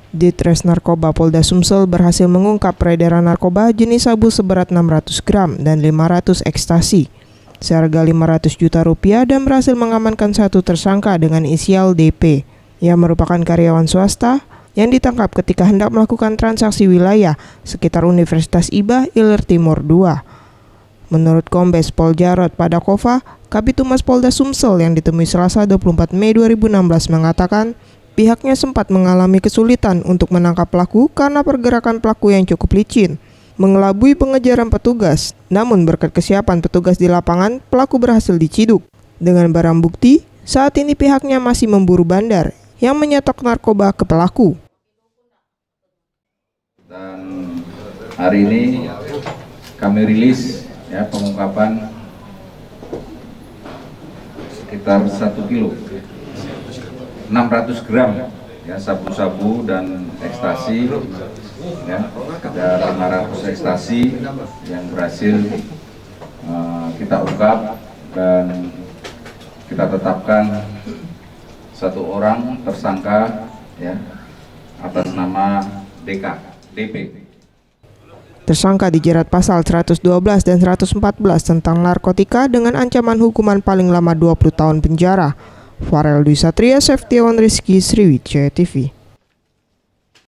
Ditres Narkoba Polda Sumsel berhasil mengungkap peredaran narkoba jenis sabu seberat 600 gram dan 500 ekstasi seharga 500 juta rupiah dan berhasil mengamankan satu tersangka dengan inisial DP yang merupakan karyawan swasta yang ditangkap ketika hendak melakukan transaksi wilayah sekitar Universitas IBA Ilir Timur II. Menurut Kombes Pol Jarod Padakova, Kabitumas Polda Sumsel yang ditemui Selasa 24 Mei 2016 mengatakan pihaknya sempat mengalami kesulitan untuk menangkap pelaku karena pergerakan pelaku yang cukup licin, mengelabui pengejaran petugas. Namun berkat kesiapan petugas di lapangan, pelaku berhasil diciduk. Dengan barang bukti, saat ini pihaknya masih memburu bandar yang menyetok narkoba ke pelaku. Dan hari ini kami rilis pengungkapan sekitar 1 kilo 600 gram sabu-sabu dan ekstasi, ada 500 ekstasi yang berhasil kita ungkap dan kita tetapkan satu orang tersangka atas nama DP. Tersangka dijerat pasal 112 dan 114 tentang narkotika dengan ancaman hukuman paling lama 20 tahun penjara. Farel Dwi Satria, Seftiawan Rizky, Sriwijaya TV.